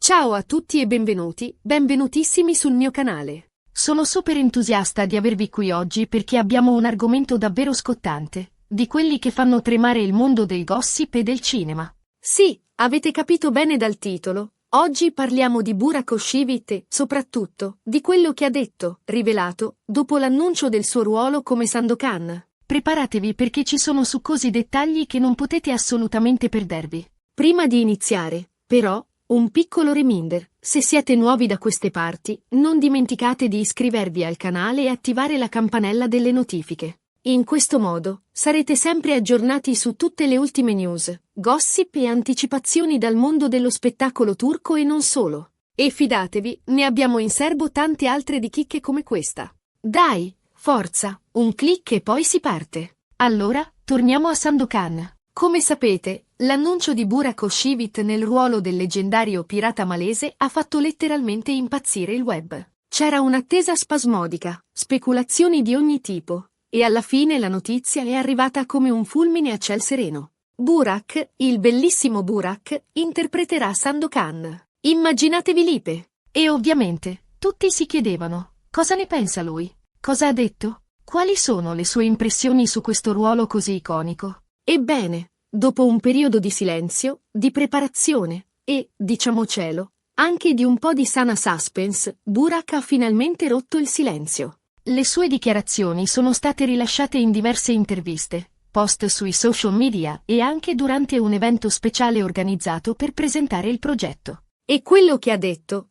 Ciao a tutti e benvenutissimi sul mio canale. Sono super entusiasta di avervi qui oggi perché abbiamo un argomento davvero scottante, di quelli che fanno tremare il mondo del gossip e del cinema. Sì, avete capito bene dal titolo. Oggi parliamo di Burak Özçivit e, soprattutto, di quello che ha detto, rivelato, dopo l'annuncio del suo ruolo come Sandokan. Preparatevi perché ci sono succosi dettagli che non potete assolutamente perdervi. Prima di iniziare, però, un piccolo reminder: se siete nuovi da queste parti, non dimenticate di iscrivervi al canale e attivare la campanella delle notifiche. In questo modo, sarete sempre aggiornati su tutte le ultime news, gossip e anticipazioni dal mondo dello spettacolo turco e non solo. E fidatevi, ne abbiamo in serbo tante altre di chicche come questa. Dai, forza, un click e poi si parte. Allora, torniamo a Sandokan. Come sapete, l'annuncio di Burak Özçivit nel ruolo del leggendario pirata malese ha fatto letteralmente impazzire il web. C'era un'attesa spasmodica, speculazioni di ogni tipo, e alla fine la notizia è arrivata come un fulmine a ciel sereno. Burak, il bellissimo Burak, interpreterà Sandokan. Immaginatevi l'ipe. E ovviamente, tutti si chiedevano, cosa ne pensa lui? Cosa ha detto? Quali sono le sue impressioni su questo ruolo così iconico? Ebbene, dopo un periodo di silenzio, di preparazione e, diciamocelo, anche di un po' di sana suspense, Burak ha finalmente rotto il silenzio. Le sue dichiarazioni sono state rilasciate in diverse interviste, post sui social media e anche durante un evento speciale organizzato per presentare il progetto. E quello che ha detto,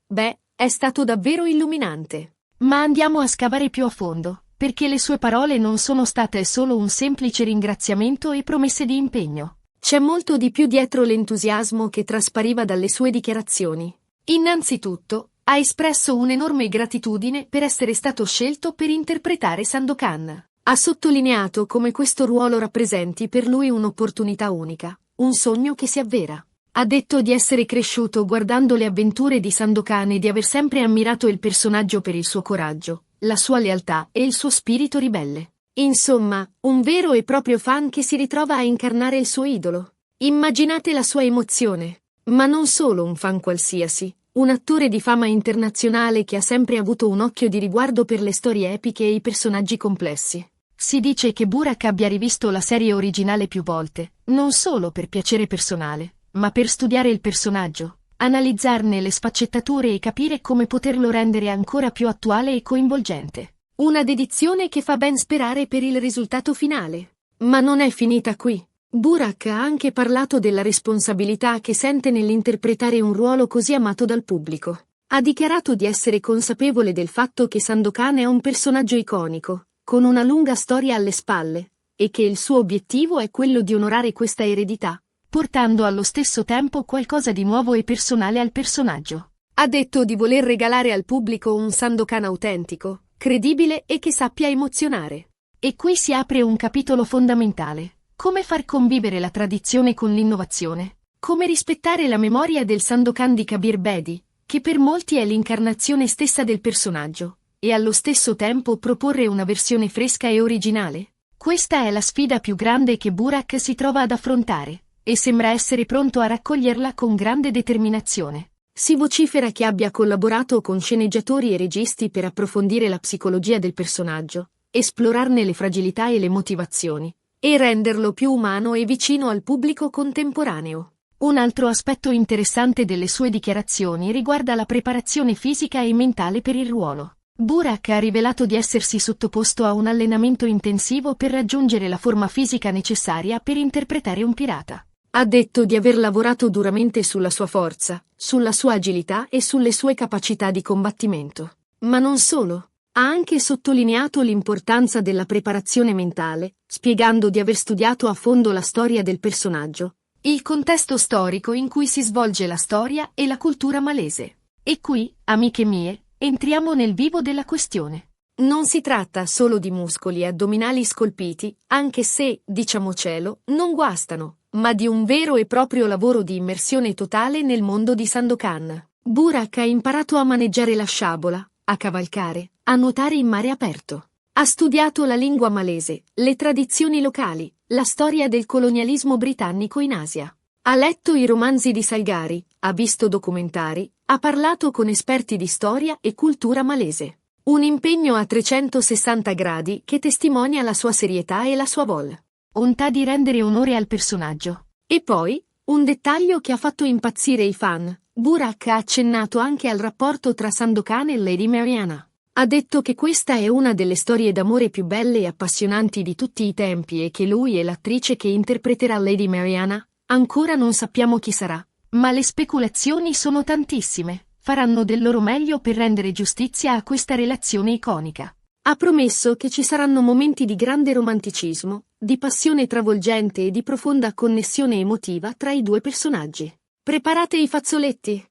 è stato davvero illuminante. Ma andiamo a scavare più a fondo, perché le sue parole non sono state solo un semplice ringraziamento e promesse di impegno. C'è molto di più dietro l'entusiasmo che traspariva dalle sue dichiarazioni. Innanzitutto, ha espresso un'enorme gratitudine per essere stato scelto per interpretare Sandokan. Ha sottolineato come questo ruolo rappresenti per lui un'opportunità unica, un sogno che si avvera. Ha detto di essere cresciuto guardando le avventure di Sandokan e di aver sempre ammirato il personaggio per il suo coraggio, la sua lealtà e il suo spirito ribelle. Insomma, un vero e proprio fan che si ritrova a incarnare il suo idolo. Immaginate la sua emozione. Ma non solo un fan qualsiasi. Un attore di fama internazionale che ha sempre avuto un occhio di riguardo per le storie epiche e i personaggi complessi. Si dice che Burak abbia rivisto la serie originale più volte, non solo per piacere personale, ma per studiare il personaggio, analizzarne le sfaccettature e capire come poterlo rendere ancora più attuale e coinvolgente. Una dedizione che fa ben sperare per il risultato finale. Ma non è finita qui. Burak ha anche parlato della responsabilità che sente nell'interpretare un ruolo così amato dal pubblico. Ha dichiarato di essere consapevole del fatto che Sandokan è un personaggio iconico, con una lunga storia alle spalle, e che il suo obiettivo è quello di onorare questa eredità, portando allo stesso tempo qualcosa di nuovo e personale al personaggio. Ha detto di voler regalare al pubblico un Sandokan autentico, credibile e che sappia emozionare. E qui si apre un capitolo fondamentale. Come far convivere la tradizione con l'innovazione? Come rispettare la memoria del Sandokan di Kabir Bedi, che per molti è l'incarnazione stessa del personaggio, e allo stesso tempo proporre una versione fresca e originale? Questa è la sfida più grande che Burak si trova ad affrontare, e sembra essere pronto a raccoglierla con grande determinazione. Si vocifera che abbia collaborato con sceneggiatori e registi per approfondire la psicologia del personaggio, esplorarne le fragilità e le motivazioni, e renderlo più umano e vicino al pubblico contemporaneo. Un altro aspetto interessante delle sue dichiarazioni riguarda la preparazione fisica e mentale per il ruolo. Burak ha rivelato di essersi sottoposto a un allenamento intensivo per raggiungere la forma fisica necessaria per interpretare un pirata. Ha detto di aver lavorato duramente sulla sua forza, sulla sua agilità e sulle sue capacità di combattimento. Ma non solo. Ha anche sottolineato l'importanza della preparazione mentale, spiegando di aver studiato a fondo la storia del personaggio, il contesto storico in cui si svolge la storia e la cultura malese. E qui, amiche mie, entriamo nel vivo della questione. Non si tratta solo di muscoli e addominali scolpiti, anche se, diciamocelo, non guastano, ma di un vero e proprio lavoro di immersione totale nel mondo di Sandokan. Burak ha imparato a maneggiare la sciabola, a cavalcare, a nuotare in mare aperto. Ha studiato la lingua malese, le tradizioni locali, la storia del colonialismo britannico in Asia. Ha letto i romanzi di Salgari, ha visto documentari, ha parlato con esperti di storia e cultura malese. Un impegno a 360 gradi che testimonia la sua serietà e la sua volontà di rendere onore al personaggio. E poi, un dettaglio che ha fatto impazzire i fan, Burak ha accennato anche al rapporto tra Sandokan e Lady Mariana. Ha detto che questa è una delle storie d'amore più belle e appassionanti di tutti i tempi e che lui e l'attrice che interpreterà Lady Mariana, ancora non sappiamo chi sarà, ma le speculazioni sono tantissime, faranno del loro meglio per rendere giustizia a questa relazione iconica. Ha promesso che ci saranno momenti di grande romanticismo, di passione travolgente e di profonda connessione emotiva tra i due personaggi. Preparate i fazzoletti!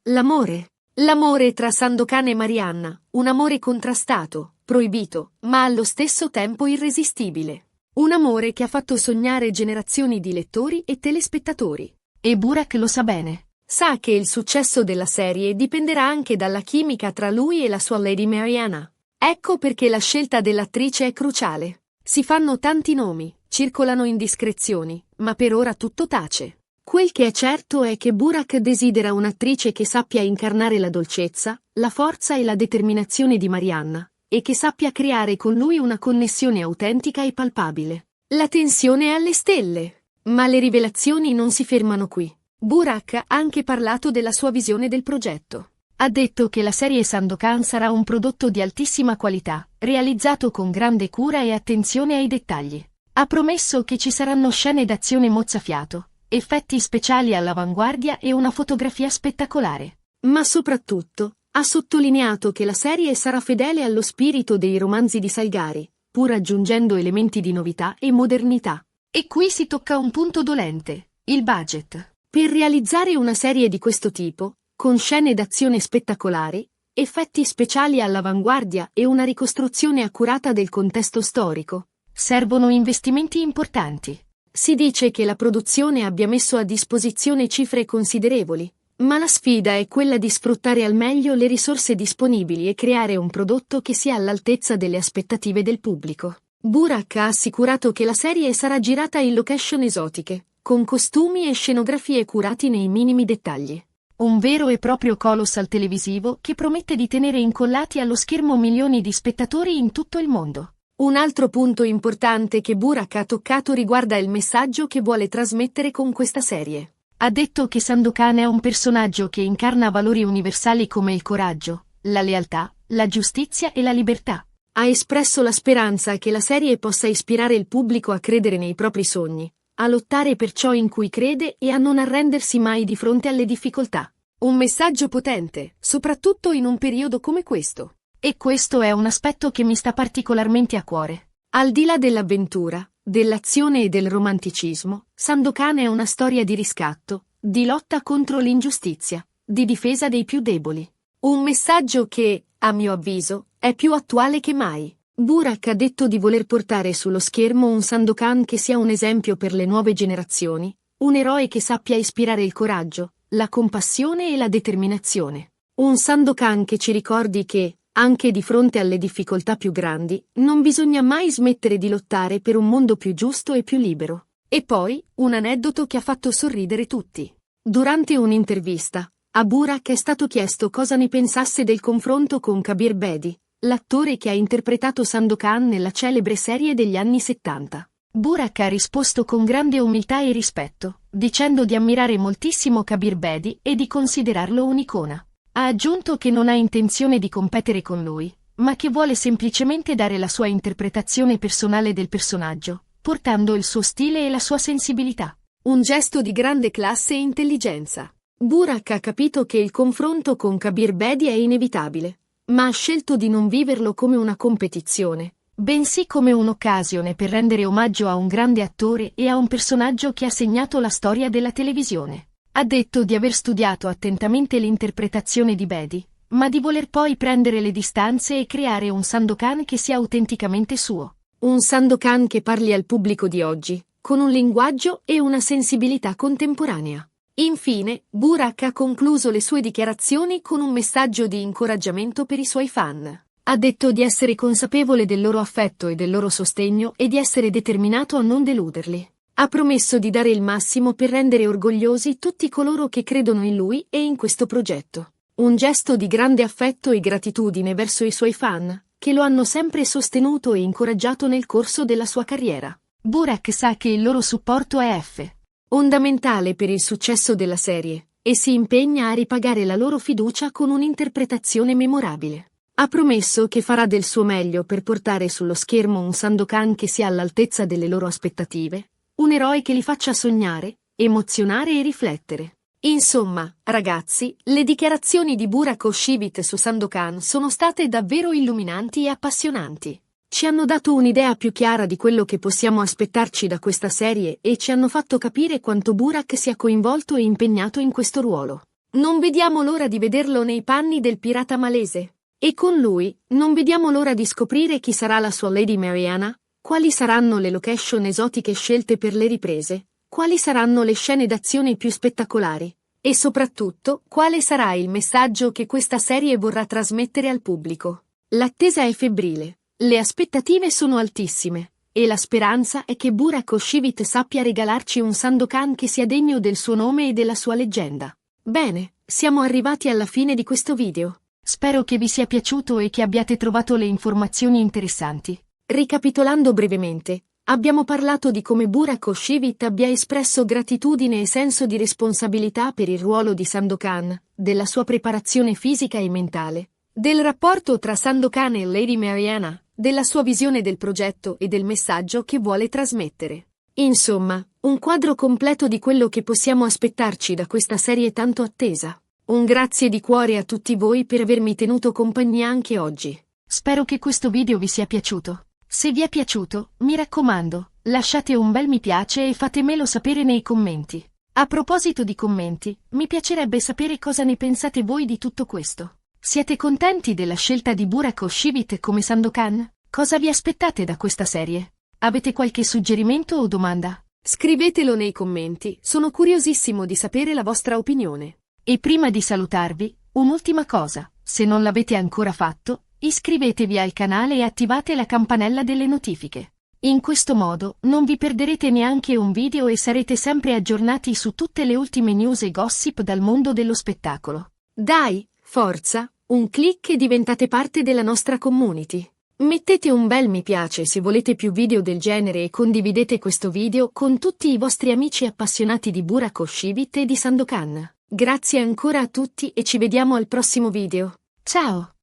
L'amore! L'amore tra Sandokan e Marianna, un amore contrastato, proibito, ma allo stesso tempo irresistibile. Un amore che ha fatto sognare generazioni di lettori e telespettatori. E Burak lo sa bene. Sa che il successo della serie dipenderà anche dalla chimica tra lui e la sua Lady Mariana. Ecco perché la scelta dell'attrice è cruciale. Si fanno tanti nomi, circolano indiscrezioni, ma per ora tutto tace. Quel che è certo è che Burak desidera un'attrice che sappia incarnare la dolcezza, la forza e la determinazione di Marianna, e che sappia creare con lui una connessione autentica e palpabile. La tensione è alle stelle. Ma le rivelazioni non si fermano qui. Burak ha anche parlato della sua visione del progetto. Ha detto che la serie Sandokan sarà un prodotto di altissima qualità, realizzato con grande cura e attenzione ai dettagli. Ha promesso che ci saranno scene d'azione mozzafiato, effetti speciali all'avanguardia e una fotografia spettacolare. Ma soprattutto, ha sottolineato che la serie sarà fedele allo spirito dei romanzi di Salgari, pur aggiungendo elementi di novità e modernità. E qui si tocca un punto dolente, il budget. Per realizzare una serie di questo tipo, con scene d'azione spettacolari, effetti speciali all'avanguardia e una ricostruzione accurata del contesto storico, servono investimenti importanti. Si dice che la produzione abbia messo a disposizione cifre considerevoli, ma la sfida è quella di sfruttare al meglio le risorse disponibili e creare un prodotto che sia all'altezza delle aspettative del pubblico. Burak ha assicurato che la serie sarà girata in location esotiche, con costumi e scenografie curati nei minimi dettagli. Un vero e proprio colossal televisivo che promette di tenere incollati allo schermo milioni di spettatori in tutto il mondo. Un altro punto importante che Burak ha toccato riguarda il messaggio che vuole trasmettere con questa serie. Ha detto che Sandokan è un personaggio che incarna valori universali come il coraggio, la lealtà, la giustizia e la libertà. Ha espresso la speranza che la serie possa ispirare il pubblico a credere nei propri sogni, a lottare per ciò in cui crede e a non arrendersi mai di fronte alle difficoltà. Un messaggio potente, soprattutto in un periodo come questo. E questo è un aspetto che mi sta particolarmente a cuore. Al di là dell'avventura, dell'azione e del romanticismo, Sandokan è una storia di riscatto, di lotta contro l'ingiustizia, di difesa dei più deboli. Un messaggio che, a mio avviso, è più attuale che mai. Burak ha detto di voler portare sullo schermo un Sandokan che sia un esempio per le nuove generazioni, un eroe che sappia ispirare il coraggio, la compassione e la determinazione. Un Sandokan che ci ricordi che, anche di fronte alle difficoltà più grandi, non bisogna mai smettere di lottare per un mondo più giusto e più libero. E poi, un aneddoto che ha fatto sorridere tutti. Durante un'intervista, a Burak è stato chiesto cosa ne pensasse del confronto con Kabir Bedi, l'attore che ha interpretato Sandokan nella celebre serie degli anni 70. Burak ha risposto con grande umiltà e rispetto, dicendo di ammirare moltissimo Kabir Bedi e di considerarlo un'icona. Ha aggiunto che non ha intenzione di competere con lui, ma che vuole semplicemente dare la sua interpretazione personale del personaggio, portando il suo stile e la sua sensibilità. Un gesto di grande classe e intelligenza. Burak ha capito che il confronto con Kabir Bedi è inevitabile, ma ha scelto di non viverlo come una competizione, bensì come un'occasione per rendere omaggio a un grande attore e a un personaggio che ha segnato la storia della televisione. Ha detto di aver studiato attentamente l'interpretazione di Bedi, ma di voler poi prendere le distanze e creare un Sandokan che sia autenticamente suo. Un Sandokan che parli al pubblico di oggi, con un linguaggio e una sensibilità contemporanea. Infine, Burak ha concluso le sue dichiarazioni con un messaggio di incoraggiamento per i suoi fan. Ha detto di essere consapevole del loro affetto e del loro sostegno e di essere determinato a non deluderli. Ha promesso di dare il massimo per rendere orgogliosi tutti coloro che credono in lui e in questo progetto. Un gesto di grande affetto e gratitudine verso i suoi fan, che lo hanno sempre sostenuto e incoraggiato nel corso della sua carriera. Burak sa che il loro supporto è fondamentale per il successo della serie, e si impegna a ripagare la loro fiducia con un'interpretazione memorabile. Ha promesso che farà del suo meglio per portare sullo schermo un Sandokan che sia all'altezza delle loro aspettative, un eroe che li faccia sognare, emozionare e riflettere. Insomma, ragazzi, le dichiarazioni di Burak O'Shivit su Sandokan sono state davvero illuminanti e appassionanti. Ci hanno dato un'idea più chiara di quello che possiamo aspettarci da questa serie e ci hanno fatto capire quanto Burak sia coinvolto e impegnato in questo ruolo. Non vediamo l'ora di vederlo nei panni del pirata malese. E con lui, non vediamo l'ora di scoprire chi sarà la sua Lady Mariana, quali saranno le location esotiche scelte per le riprese, quali saranno le scene d'azione più spettacolari, e soprattutto, quale sarà il messaggio che questa serie vorrà trasmettere al pubblico. L'attesa è febbrile, le aspettative sono altissime, e la speranza è che Burak O'Shivit sappia regalarci un Sandokan che sia degno del suo nome e della sua leggenda. Bene, siamo arrivati alla fine di questo video. Spero che vi sia piaciuto e che abbiate trovato le informazioni interessanti. Ricapitolando brevemente, abbiamo parlato di come Burak O'Shivit abbia espresso gratitudine e senso di responsabilità per il ruolo di Sandokan, della sua preparazione fisica e mentale, del rapporto tra Sandokan e Lady Mariana, della sua visione del progetto e del messaggio che vuole trasmettere. Insomma, un quadro completo di quello che possiamo aspettarci da questa serie tanto attesa. Un grazie di cuore a tutti voi per avermi tenuto compagnia anche oggi. Spero che questo video vi sia piaciuto. Se vi è piaciuto, mi raccomando, lasciate un bel mi piace e fatemelo sapere nei commenti. A proposito di commenti, mi piacerebbe sapere cosa ne pensate voi di tutto questo. Siete contenti della scelta di Burak O'Shivit come Sandokan? Cosa vi aspettate da questa serie? Avete qualche suggerimento o domanda? Scrivetelo nei commenti, sono curiosissimo di sapere la vostra opinione. E prima di salutarvi, un'ultima cosa, se non l'avete ancora fatto, iscrivetevi al canale e attivate la campanella delle notifiche. In questo modo non vi perderete neanche un video e sarete sempre aggiornati su tutte le ultime news e gossip dal mondo dello spettacolo. Dai, forza, un click e diventate parte della nostra community. Mettete un bel mi piace se volete più video del genere e condividete questo video con tutti i vostri amici appassionati di Burak O'Shivit e di Sandokan. Grazie ancora a tutti e ci vediamo al prossimo video. Ciao!